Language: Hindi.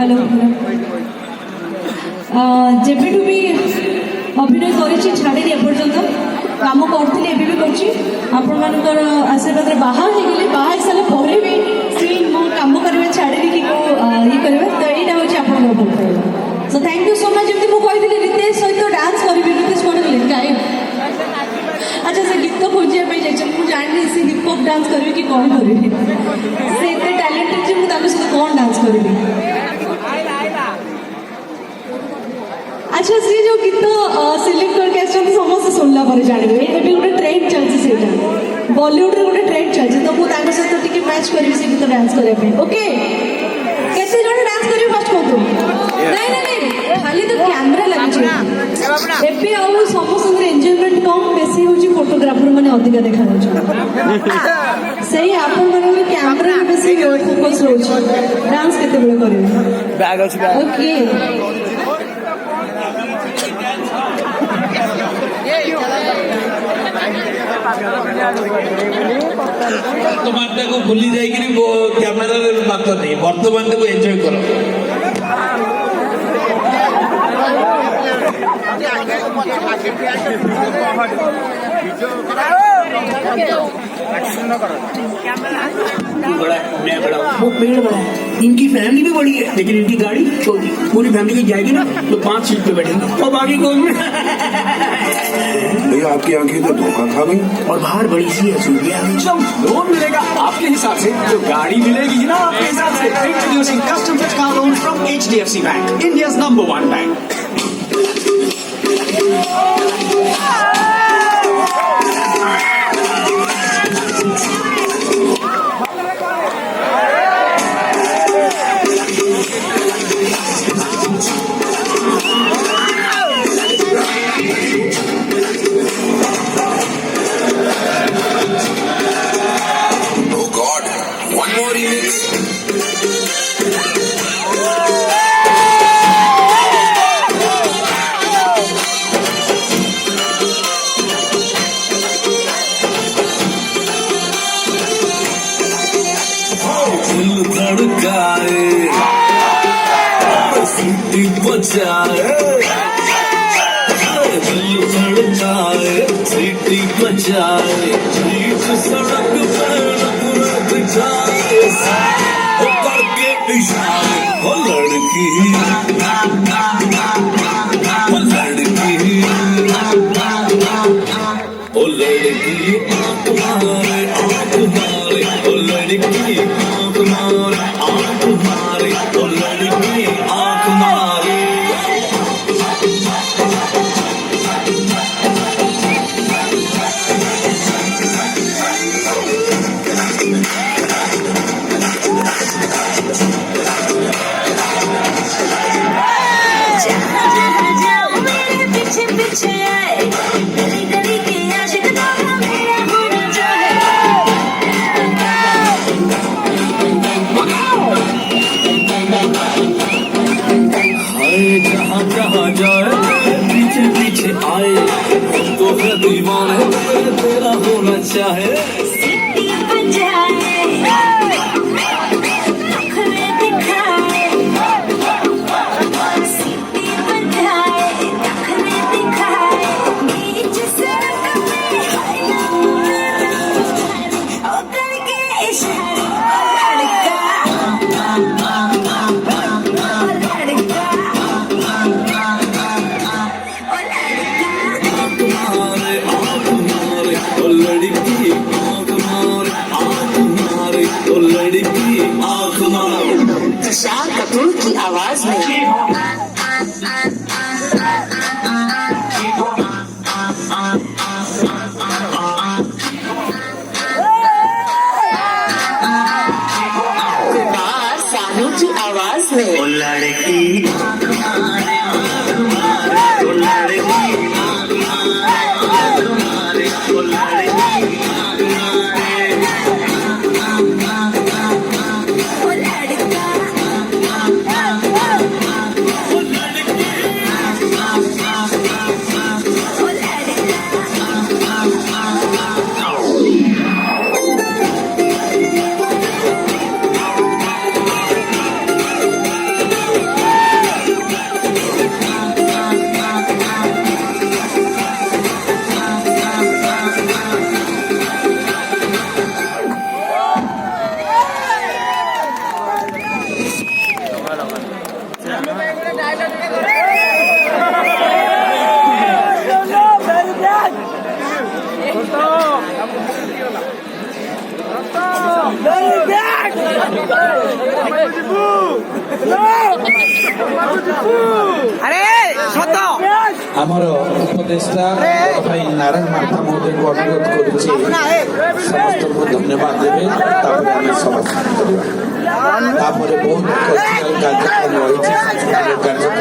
हेलो जेबेठू भी अभिनय करी छाड़ी एपर्यंत काम करी एवं भी कर आशीर्वाद बाहा बाहा सारा पर भी स्टिल मो काम करेंगे छाड़ी कि ये करेंगे तो यहाँ हूँ आप भल पाइबा so thank you so much जमी मुझे रितेश सहित डांस करी रितेश कौन कहले गाय अच्छा से गीत खोजा मुझे जानी से हिप हॉप डांस करी कि कौन करी से टैलेंटेड जे मुझे सहित कौन डांस करी अच्छा सी जो गीत सिलेक्ट करके समस्त शुणला पर जानवे ये गोटे ट्रेंड चलती से बॉलीवुड रे गोटे ट्रेंड चलती तो मुझे सहित टी मैच करी से गीत डांस करने ओके कैसे जन डांस करेंगे फर्स्ट कहतु नहीं नहीं खाली तो कैमेरा लगे एवं आउ समस्त एंजॉयमेंट कम बेसी हूँ फोटोग्राफर मैंने अधिका देखा से आपण कैमेरा बेसी फोकस रोचे डांस केते करेंगे ओके वर्तमान को भूली जाइए कैमेरा बात नहीं वर्तमान को एंजॉय करो इनकी फैमिली भी बड़ी है लेकिन इनकी गाड़ी छोटी पूरी फैमिली की जाएगी ना तो 5 सीट पे बैठेंगे और बाकी कौन भैया आपकी आंखें तो धोखा खा गई और बाहर बड़ी सी है जब लोन मिलेगा आपके हिसाब से तो गाड़ी मिलेगी ना आपके हिसाब से introducing custom fit car loan from HDFC bank India's number 1 bank सीटी बजाए सीटी बजाए बीच सड़क पर करके इशारे हो लड़की ओ लड़की ओ लड़की आँख मारे ओ लड़की आँख मारे ओ लड़की आँख मारे जहाँ जाए पीछे पीछे आए तो है दीवाने तेरा होना चाहे शान कपूर की आवाज में सानू की आवाज में ओ लड़की ଆମର ଉପଦେଷ୍ଟା ଭାଇ ନାରାୟଣ ମାର୍ଥା ମହୋଦୟଙ୍କୁ ଅନୁରୋଧ କରୁଛି ସମସ୍ତଙ୍କୁ ଧନ୍ୟବାଦ ଦେବେ ତାପରେ ଆମେ ସଭା କରିବା ତାପରେ ବହୁତ କଲ୍ଚରାଲ କାର୍ଯ୍ୟକ୍ରମ ରହିଛି କାର୍ଯ୍ୟକ୍ରମ